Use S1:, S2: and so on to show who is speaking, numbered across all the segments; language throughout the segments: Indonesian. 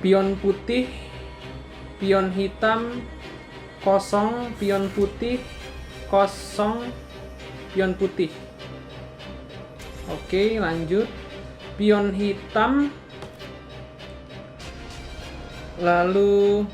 S1: pion putih, pion hitam, kosong, pion putih, kosong, pion putih. Oke, lanjut. Pion hitam, lalu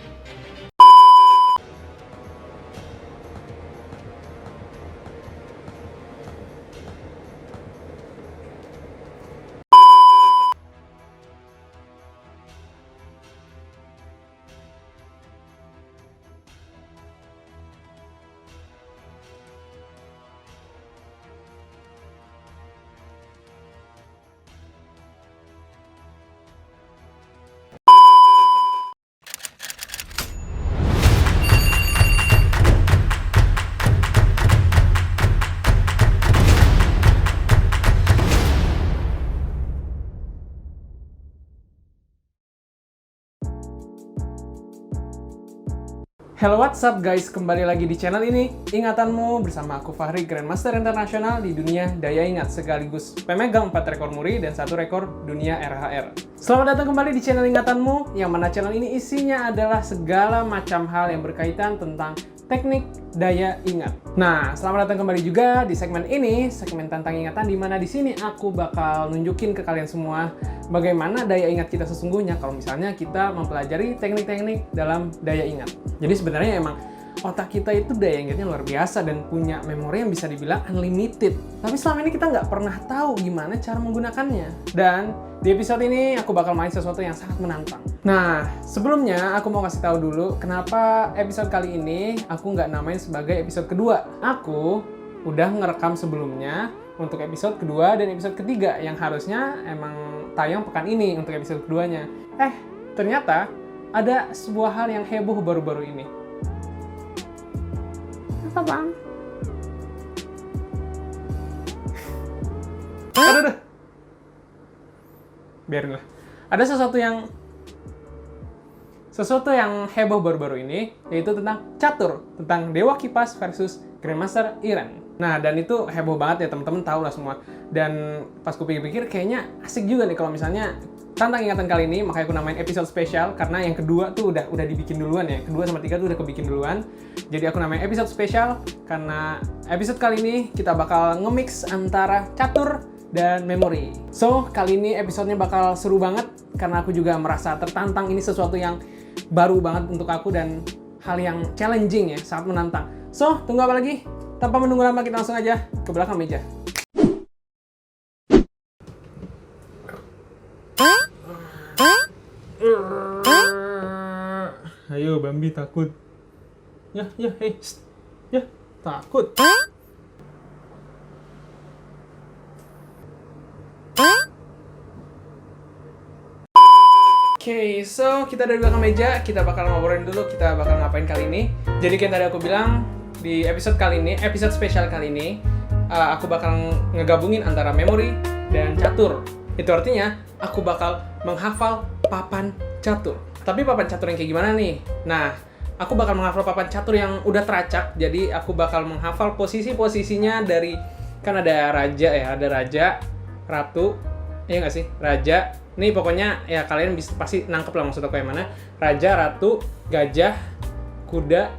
S1: Hello, what's up guys? Kembali lagi di channel ini. Ingatanmu bersama aku Fahri, Grandmaster Internasional di dunia daya ingat, sekaligus pemegang 4 rekor muri dan 1 rekor dunia RHR. Selamat datang kembali di channel Ingatanmu, yang mana channel ini isinya adalah segala macam hal yang berkaitan tentang teknik daya ingat. Nah, selamat datang kembali juga di segmen ini, segmen tentang ingatan, di mana di sini aku bakal nunjukin ke kalian semua bagaimana daya ingat kita sesungguhnya kalau misalnya kita mempelajari teknik-teknik dalam daya ingat. Jadi sebenarnya emang otak kita itu daya ingatnya luar biasa dan punya memori yang bisa dibilang unlimited. Tapi selama ini kita nggak pernah tahu gimana cara menggunakannya. Dan di episode ini aku bakal main sesuatu yang sangat menantang. Nah, sebelumnya aku mau kasih tahu dulu kenapa episode kali ini aku nggak namain sebagai episode kedua. Aku udah ngerekam sebelumnya untuk episode kedua dan episode ketiga yang harusnya emang tayang pekan ini untuk episode keduanya. Ternyata ada sebuah hal yang heboh baru-baru ini. Apa bang? Aduh. Biarin lah. Ada sesuatu yang heboh baru-baru ini, yaitu tentang catur, tentang Dewa Kipas versus Grandmaster Iren. Nah, dan itu heboh banget ya, teman-teman tahu lah semua. Dan pas ku pikir-pikir kayaknya asik juga nih kalau misalnya tantang ingatan kali ini, makanya aku namain episode spesial karena yang kedua tuh udah dibikin duluan ya. Kedua sama tiga tuh udah kebikin duluan. Jadi aku namain episode spesial karena episode kali ini kita bakal nge-mix antara catur dan memori. So, kali ini episodenya bakal seru banget karena aku juga merasa tertantang. Ini sesuatu yang baru banget untuk aku dan hal yang challenging ya, sangat menantang. So, tunggu apa lagi? Tanpa menunggu lama, kita langsung aja ke belakang meja. Ayo, Bambi takut. Ya, takut. Oke, so kita dari belakang meja, kita bakal ngobrolin dulu kita bakal ngapain kali ini. Jadi kayak tadi aku bilang, di episode kali ini, episode spesial kali ini, aku bakal ngegabungin antara memori dan catur. Itu artinya, aku bakal menghafal papan catur. Tapi papan catur yang kayak gimana nih? Nah, aku bakal menghafal papan catur yang udah teracak, jadi aku bakal menghafal posisi-posisinya dari, kan ada raja ya, ada raja, ratu, iya nggak sih? Raja. Nih pokoknya ya kalian pasti nangkep lah maksud aku yang mana. Raja, ratu, gajah, kuda,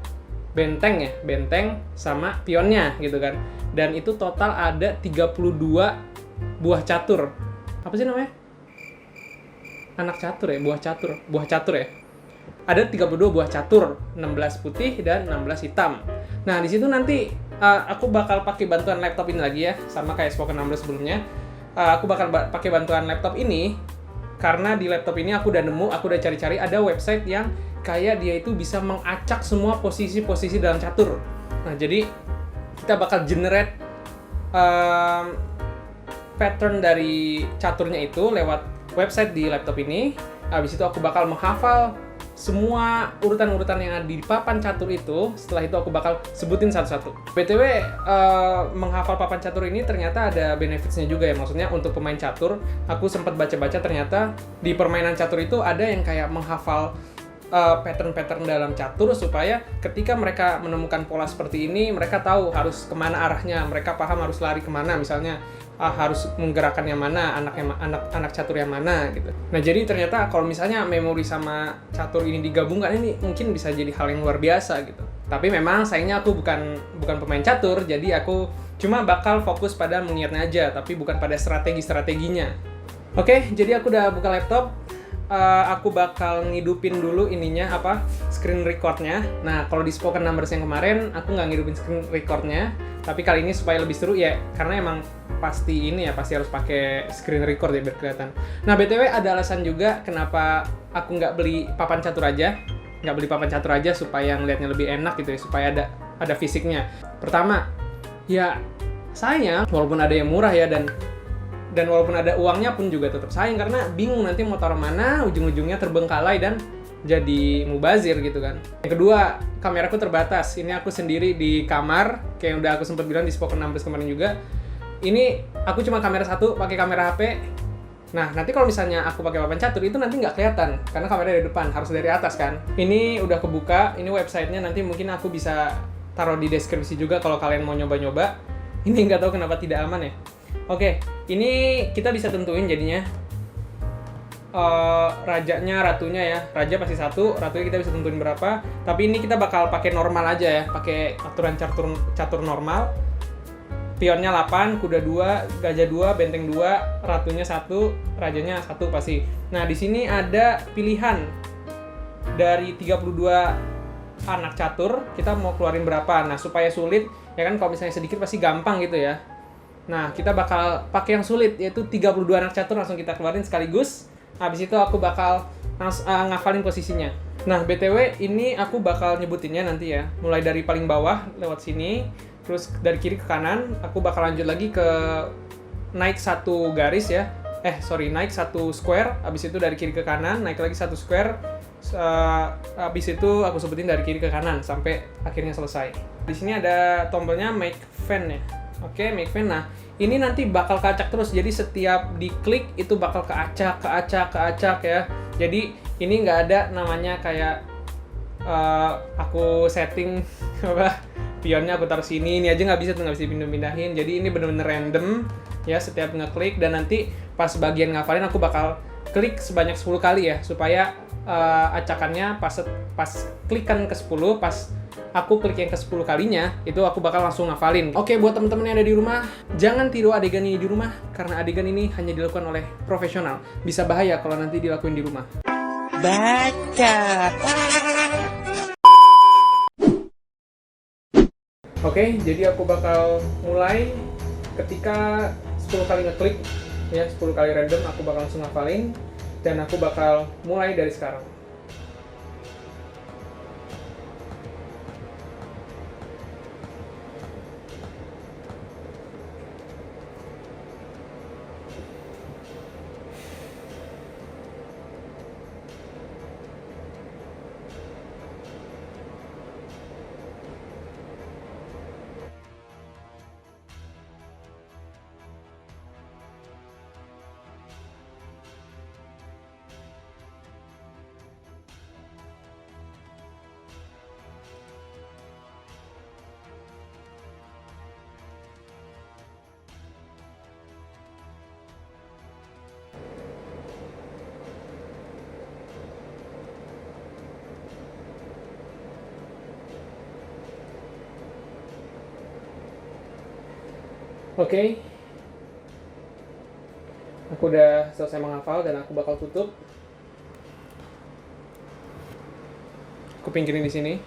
S1: benteng ya. Benteng sama pionnya gitu kan. Dan itu total ada 32 buah catur. Apa sih namanya? Anak catur ya? Buah catur ya? Ada 32 buah catur. 16 putih dan 16 hitam. Nah di situ nanti aku bakal pakai bantuan laptop ini lagi ya. Sama kayak Spoken 16 sebelumnya. Aku bakal pakai bantuan laptop ini. Karena di laptop ini aku udah cari-cari ada website yang kayak dia itu bisa mengacak semua posisi-posisi dalam catur. Nah, jadi kita bakal generate pattern dari caturnya itu lewat website di laptop ini. Habis itu aku bakal menghafal semua urutan-urutan yang ada di papan catur itu. Setelah itu aku bakal sebutin satu-satu. BTW, menghafal papan catur ini ternyata ada benefitsnya juga ya. Maksudnya untuk pemain catur, aku sempat baca-baca ternyata di permainan catur itu ada yang kayak menghafal pattern-pattern dalam catur supaya ketika mereka menemukan pola seperti ini, mereka tahu harus kemana arahnya, mereka paham harus lari kemana. Misalnya harus menggerakkan yang mana, anak catur yang mana gitu. Nah jadi ternyata kalau misalnya memori sama catur ini digabungkan, ini mungkin bisa jadi hal yang luar biasa gitu. Tapi memang sayangnya aku bukan pemain catur, jadi aku cuma bakal fokus pada mengingatnya aja, tapi bukan pada strategi-strateginya. Oke, jadi aku udah buka laptop. Aku bakal ngidupin dulu screen recordnya. Nah kalau di Spoken Numbers yang kemarin aku nggak ngidupin screen recordnya, tapi kali ini supaya lebih seru ya, karena emang pasti harus pakai screen record ya biar kelihatan. Nah BTW ada alasan juga kenapa aku nggak beli papan catur aja supaya ngelihatnya lebih enak gitu ya, supaya ada fisiknya. Pertama ya sayang walaupun ada yang murah ya, dan walaupun ada uangnya pun juga tetap sayang, karena bingung nanti mau taruh mana, ujung-ujungnya terbengkalai dan jadi mubazir gitu kan. Yang kedua, kameraku terbatas. Ini aku sendiri di kamar, kayak yang udah aku sempat bilang di Spoken Numbers kemarin juga. Ini aku cuma kamera satu, pakai kamera HP. Nah, nanti kalau misalnya aku pakai papan catur, itu nanti nggak kelihatan, karena kameranya dari depan, harus dari atas kan. Ini udah kebuka, ini websitenya, nanti mungkin aku bisa taruh di deskripsi juga kalau kalian mau nyoba-nyoba. Ini nggak tahu kenapa tidak aman ya. Oke, ini kita bisa tentuin jadinya rajanya, ratunya ya. Raja pasti 1, ratunya kita bisa tentuin berapa. Tapi ini kita bakal pakai normal aja ya, pakai aturan catur normal. Pionnya 8, kuda 2, gajah 2, benteng 2, ratunya 1, rajanya 1 pasti. Nah, di sini ada pilihan dari 32 anak catur, kita mau keluarin berapa. Nah, supaya sulit, ya kan kalau misalnya sedikit pasti gampang gitu ya. Nah, kita bakal pakai yang sulit, yaitu 32 anak catur langsung kita keluarin sekaligus. Habis itu aku bakal ngafalin posisinya. Nah, BTW ini aku bakal nyebutinnya nanti ya. Mulai dari paling bawah lewat sini, terus dari kiri ke kanan, aku bakal lanjut lagi ke naik 1 garis ya. Naik 1 square, habis itu dari kiri ke kanan, naik lagi 1 square. Habis itu aku sebutin dari kiri ke kanan sampai akhirnya selesai. Di sini ada tombolnya make fan ya. Oke, make fan. Nah, ini nanti bakal keacak terus. Jadi setiap diklik itu bakal keacak ya. Jadi ini nggak ada namanya kayak aku setting pionnya aku taruh sini. Ini aja nggak bisa dipindah-pindahin. Jadi ini bener-bener random ya setiap ngeklik, dan nanti pas bagian ngafalin aku bakal klik sebanyak 10 kali ya, supaya acakannya pas klikan ke 10, pas aku klik yang ke-10 kalinya, itu aku bakal langsung ngafalin. Oke, buat teman-teman yang ada di rumah, jangan tiru adegan ini di rumah, karena adegan ini hanya dilakukan oleh profesional. Bisa bahaya kalau nanti dilakuin di rumah. Baca. Oke, jadi aku bakal mulai ketika 10 kali ngeklik, ya 10 kali random, aku bakal langsung ngafalin, dan aku bakal mulai dari sekarang. Oke, aku udah selesai menghafal dan aku bakal tutup. Aku pinggirin di sini.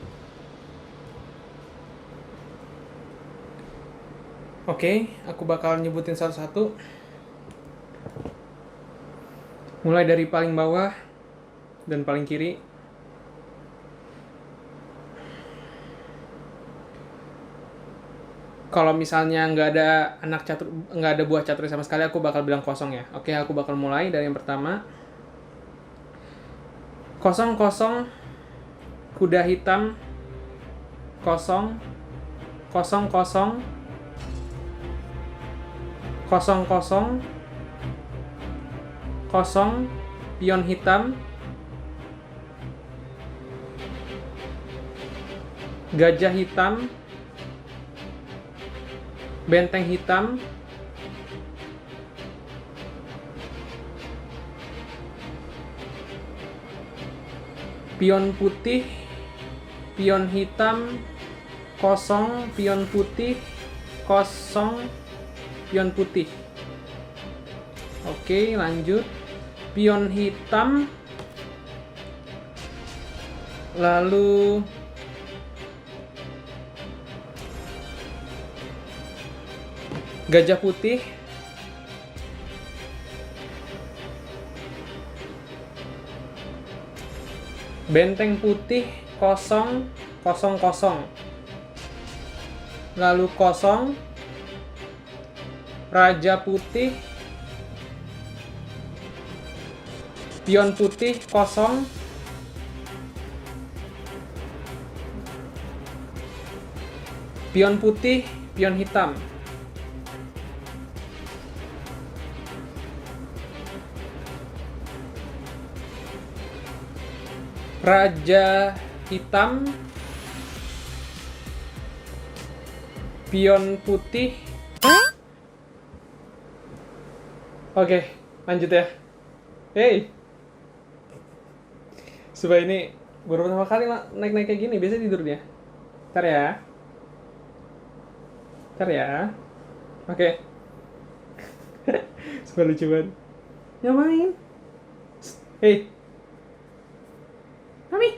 S1: Oke, aku bakal nyebutin satu-satu. Mulai dari paling bawah dan paling kiri. Kalau misalnya nggak ada buah catur sama sekali, aku bakal bilang kosong ya. Oke, aku bakal mulai dari yang pertama. 0, 0, kuda hitam, 0, 0, 0, 0, 0, pion hitam, gajah hitam, benteng hitam, pion putih, pion hitam, kosong, pion putih, kosong, pion putih. Oke, lanjut. Pion hitam, lalu gajah putih, benteng putih, kosong, kosong, kosong, lalu kosong, raja putih, pion putih, kosong, pion putih, pion hitam. Raja hitam, pion putih. Oke, lanjut ya. Hey, supaya ini baru pertama kali naik-naik kayak gini, biasa tidur dia. Ntar ya. Ntar ya. Oke. Super lucu banget. Nyamain. Hey. Mami.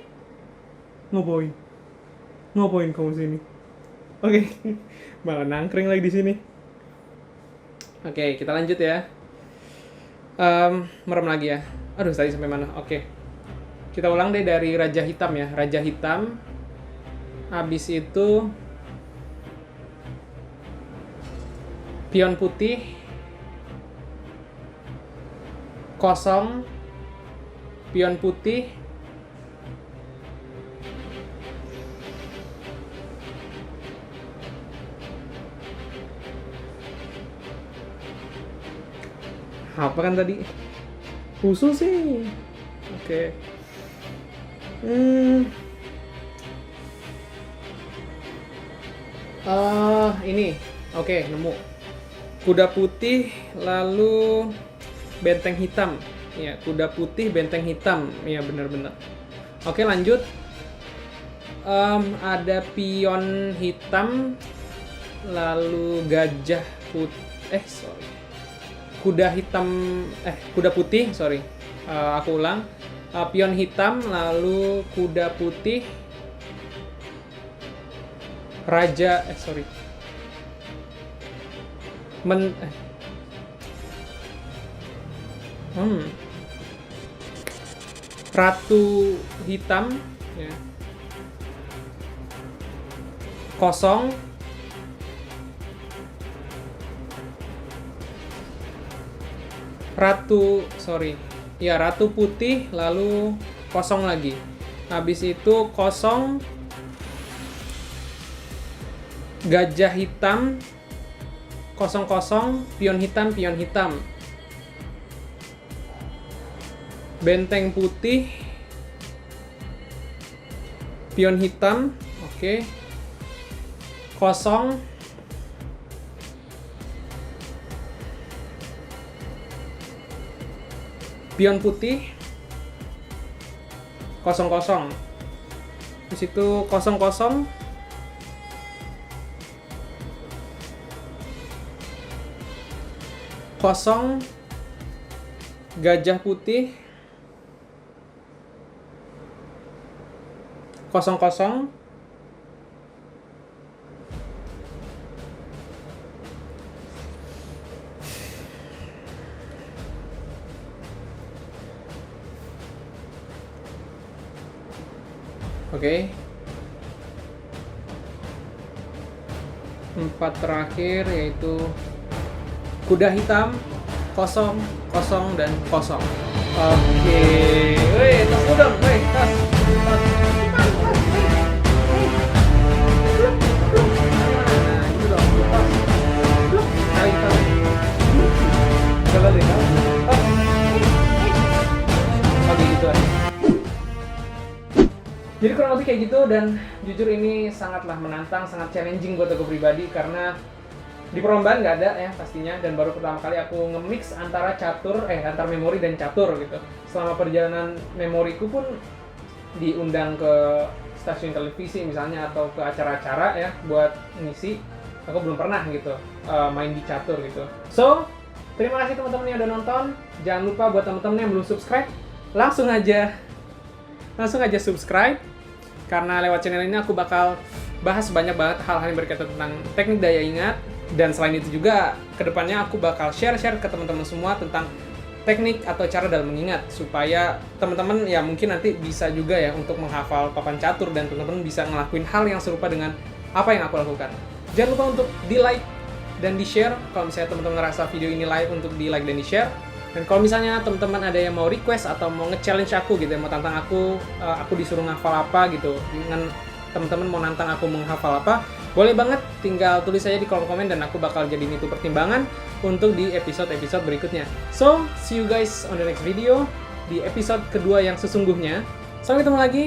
S1: Ngapain kamu sini? Oke. Malah nangkring lagi di sini. Oke, kita lanjut ya. Merem lagi ya. Aduh, tadi sampai mana? Oke. Kita ulang deh dari Raja Hitam ya. Raja Hitam. Habis itu pion putih, kosong, pion putih, apa kan tadi? Khusus sih. Oke. Ini. Oke, nemu. Kuda putih, lalu benteng hitam. Ya, kuda putih, benteng hitam. Ya, benar-benar. Oke, lanjut. Ada pion hitam, lalu gajah putih. Kuda hitam. Kuda putih. Sorry. Aku ulang. Pion hitam, lalu kuda putih. Raja. Ratu hitam, ya. Kosong. Ratu putih, lalu kosong lagi. Habis itu kosong, gajah hitam, kosong, pion hitam. Benteng putih, pion hitam, oke. Kosong, pion putih, kosong. Di situ kosong, gajah putih, kosong. Oke. 4 terakhir yaitu kuda hitam, kosong, dan kosong. Oke. Woi, tas dulu dong. Woi, tas. Nah, itu dong. Tas. Tas. Coba deh, kamu. Oke, gitu aja. Jadi kurang lebih kayak gitu, dan jujur ini sangatlah menantang, sangat challenging buat aku pribadi karena di perlombaan nggak ada ya pastinya, dan baru pertama kali aku nge-mix antara memori dan catur gitu. Selama perjalanan memoriku pun diundang ke stasiun televisi misalnya atau ke acara-acara ya buat ngisi, aku belum pernah gitu main di catur gitu. So, terima kasih teman-teman yang udah nonton. Jangan lupa buat teman-teman yang belum subscribe, langsung aja subscribe, karena lewat channel ini aku bakal bahas banyak banget hal-hal yang berkaitan tentang teknik daya ingat. Dan selain itu juga kedepannya aku bakal share ke teman-teman semua tentang teknik atau cara dalam mengingat, supaya teman-teman ya mungkin nanti bisa juga ya untuk menghafal papan catur, dan teman-teman bisa ngelakuin hal yang serupa dengan apa yang aku lakukan. Jangan lupa untuk di like dan di share kalau misalnya teman-teman ngerasa video ini live, untuk di like dan di share. Dan kalau misalnya teman-teman ada yang mau request atau mau nge-challenge aku gitu ya, mau tantang aku disuruh ngafal apa gitu, dengan teman-teman mau nantang aku menghafal apa, boleh banget, tinggal tulis aja di kolom komen dan aku bakal jadiin itu pertimbangan untuk di episode-episode berikutnya. So, see you guys on the next video, di episode kedua yang sesungguhnya. Sampai ketemu lagi,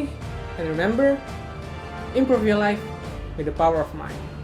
S1: and remember, improve your life with the power of mind.